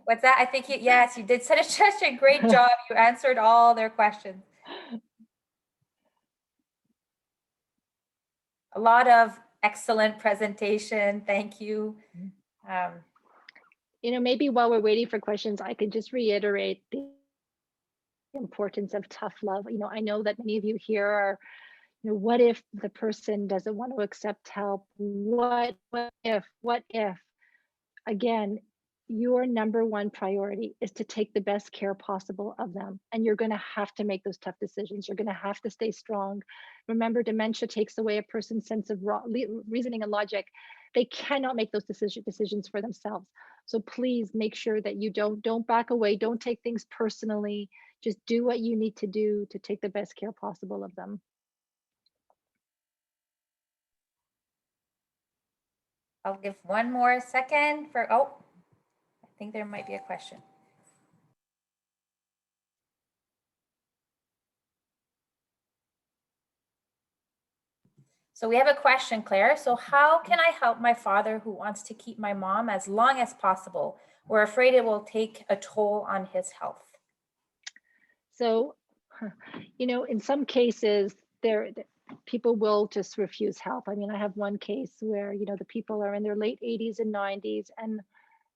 What's that? I think yes, you did such a great job. You answered all their questions. A lot of Excellent presentation. Thank you. Maybe while we're waiting for questions, I could just reiterate the importance of tough love. I know that many of you here are, what if the person doesn't want to accept help? What if? Again, your number one priority is to take the best care possible of them. And you're going to have to make those tough decisions. You're going to have to stay strong. Remember, dementia takes away a person's sense of reasoning and logic. They cannot make those decisions for themselves. So please make sure that you don't back away. Don't take things personally. Just do what you need to do to take the best care possible of them. I'll give one more second for, I think there might be a question. So we have a question, Claire. So how can I help my father who wants to keep my mom as long as possible? We're afraid it will take a toll on his health. So, in some cases, people will just refuse help. I mean, I have one case where, the people are in their late 80s and 90s, and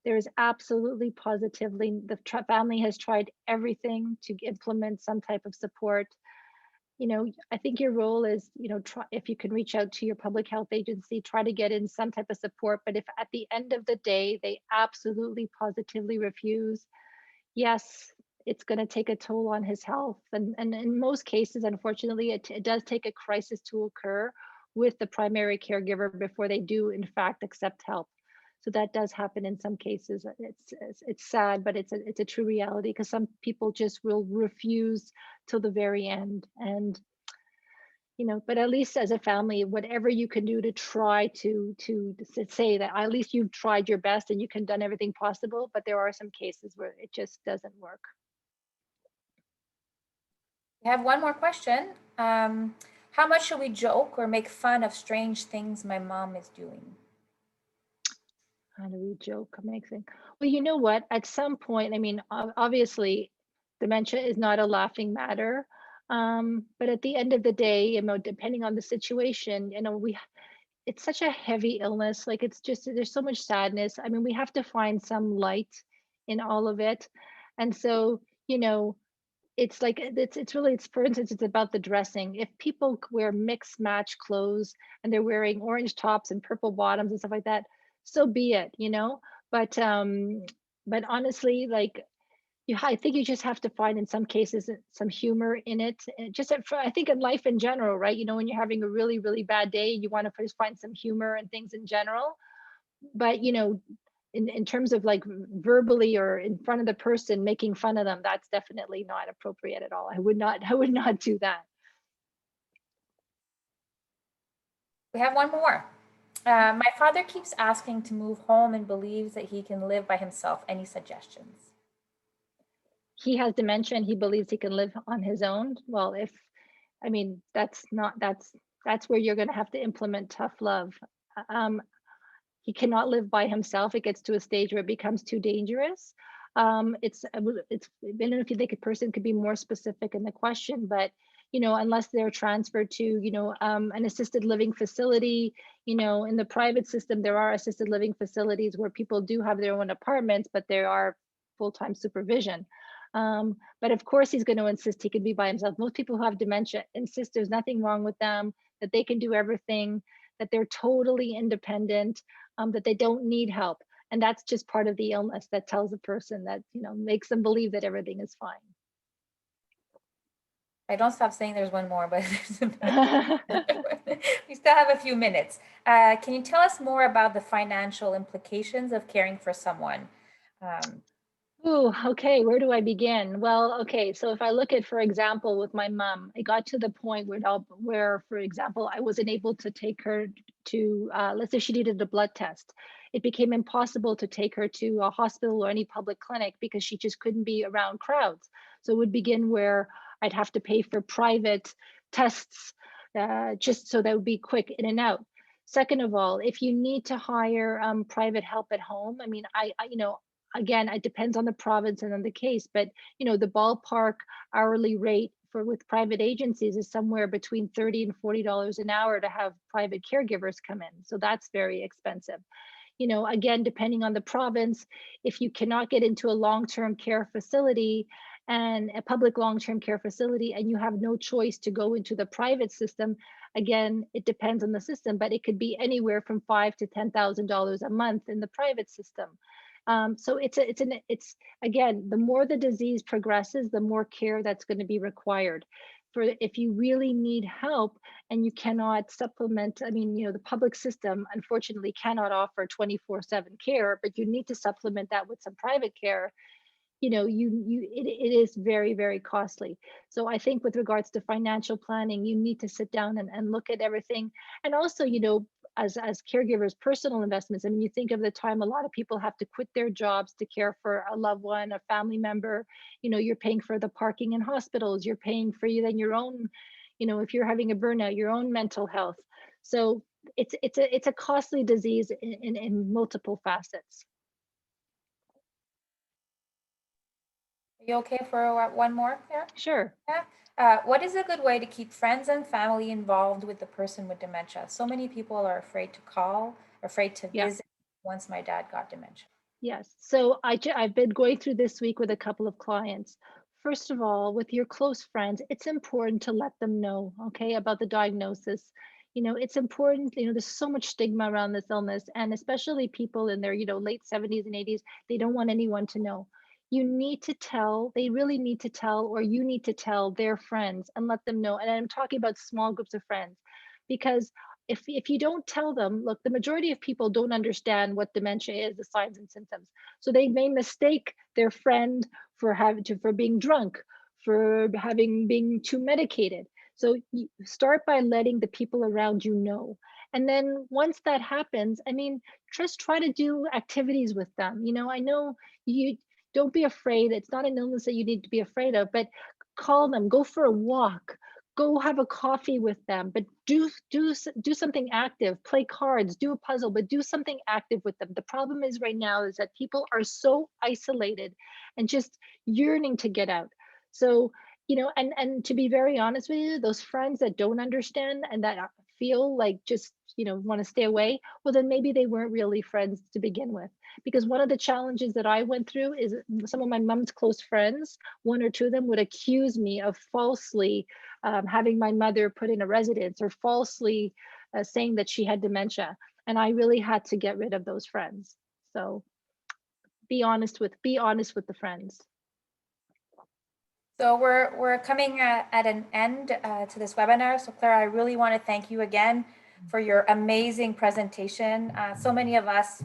there is absolutely positively, the family has tried everything to implement some type of support. I think your role is, try, if you can reach out to your public health agency, try to get in some type of support. But if at the end of the day, they absolutely positively refuse, yes, it's going to take a toll on his health. And in most cases, unfortunately, it does take a crisis to occur with the primary caregiver before they do, in fact, accept help. So that does happen in some cases. It's sad, but it's a true reality, because some people just will refuse till the very end. And but at least as a family, whatever you can do to try to say that at least you've tried your best and you can done everything possible. But there are some cases where it just doesn't work. We have one more question. How much should we joke or make fun of strange things my mom is doing? How do we joke? Amazing. Well, you know what? At some point, I mean, obviously, dementia is not a laughing matter. But at the end of the day, depending on the situation, it's such a heavy illness. Like, it's just, there's so much sadness. I mean, we have to find some light in all of it. And so, it's like, it's really, for instance, it's about the dressing. If people wear mixed match clothes and they're wearing orange tops and purple bottoms and stuff like that, so be it, but honestly, like, I think you just have to find in some cases some humor in it. Just I think in life in general, right? When you're having a really, really bad day, you want to just find some humor and things in general. But in terms of like verbally or in front of the person making fun of them, that's definitely not appropriate at all. I would not do that. We have one more. My father keeps asking to move home and believes that he can live by himself. Any suggestions? He has dementia and he believes he can live on his own. Well, that's where you're going to have to implement tough love. He cannot live by himself. It gets to a stage where it becomes too dangerous. I don't know if you think a person could be more specific in the question, but unless they're transferred to, an assisted living facility, in the private system, there are assisted living facilities where people do have their own apartments, but there are full-time supervision. But of course, he's going to insist he can be by himself. Most people who have dementia insist there's nothing wrong with them, that they can do everything, that they're totally independent, that they don't need help. And that's just part of the illness that tells a person that, makes them believe that everything is fine. I don't stop saying there's one more, but we still have a few minutes. Can you tell us more about the financial implications of caring for someone? Ooh, okay, where do I begin? Well, okay, so if I look at, for example, with my mom, I got to the point where, for example, I wasn't able to take her to, let's say she needed a blood test. It became impossible to take her to a hospital or any public clinic because she just couldn't be around crowds. So it would begin where I'd have to pay for private tests, just so that would be quick in and out. Second of all, if you need to hire private help at home, I mean, again, it depends on the province and on the case, but the ballpark hourly rate with private agencies is somewhere between $30 and $40 an hour to have private caregivers come in. So that's very expensive. You know, again, depending on the province, if you cannot get into a long-term care facility and a public long-term care facility, and you have no choice to go into the private system, again, it depends on the system, but it could be anywhere from $5,000 to $10,000 a month in the private system. So it's again, the more the disease progresses, the more care that's going to be required. For if you really need help and you cannot supplement, I mean, you know, the public system unfortunately cannot offer 24/7 care, but you need to supplement that with some private care. You know, it is very, very costly. So I think with regards to financial planning, you need to sit down and look at everything. And also, you know, as caregivers, personal investments. I mean, you think of the time a lot of people have to quit their jobs to care for a loved one, a family member. You know, you're paying for the parking in hospitals, you're paying for then your own, you know, if you're having a burnout, your own mental health. So it's a costly disease in multiple facets. Are you okay for one more, Claire? Sure. Yeah. What is a good way to keep friends and family involved with the person with dementia? So many people are afraid to call, afraid to Yeah. visit once my dad got dementia. Yes. So I've been going through this week with a couple of clients. First of all, with your close friends, it's important to let them know, okay, about the diagnosis. You know, it's important, you know, there's so much stigma around this illness, and especially people in their, you know, late 70s and 80s, they don't want anyone to know. You need to tell, they really need to tell, or you need to tell their friends and let them know. And I'm talking about small groups of friends, because if you don't tell them, look, the majority of people don't understand what dementia is, the signs and symptoms. So they may mistake their friend for for being drunk, for being too medicated. So you start by letting the people around you know. And then once that happens, I mean, just try to do activities with them. You know, I know you don't be afraid. It's not an illness that you need to be afraid of, but call them, go for a walk, go have a coffee with them, but do something active, play cards, do a puzzle, but do something active with them. The problem is right now is that people are so isolated and just yearning to get out. So, you know, and to be very honest with you, those friends that don't understand and that feel like just, you know, want to stay away, well, then maybe they weren't really friends to begin with. Because one of the challenges that I went through is some of my mom's close friends, one or two of them would accuse me of falsely having my mother put in a residence, or falsely saying that she had dementia. And I really had to get rid of those friends. So be honest with the friends. So we're coming at an end to this webinar. So Claire, I really want to thank you again for your amazing presentation. So many of us,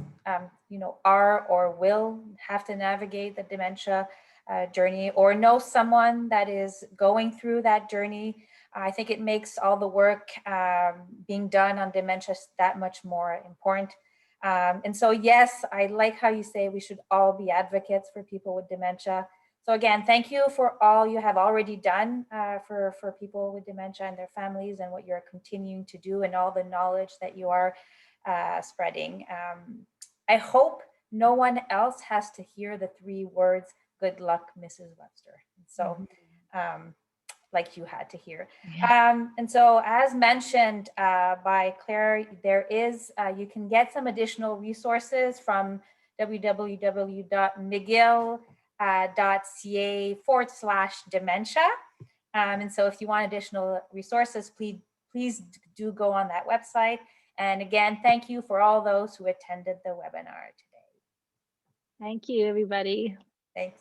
you know, are or will have to navigate the dementia journey, or know someone that is going through that journey. I think it makes all the work being done on dementia that much more important. And so, yes, I like how you say we should all be advocates for people with dementia. So again, thank you for all you have already done for people with dementia and their families, and what you're continuing to do, and all the knowledge that you are spreading. I hope no one else has to hear the 3 words, "Good luck, Mrs. Webster." So like you had to hear. Yeah. And so as mentioned by Claire, there is, you can get some additional resources from www.mcgill.ca/dementia. And so if you want additional resources, please do go on that website. And again, thank you for all those who attended the webinar today. Thank you, everybody. Thanks.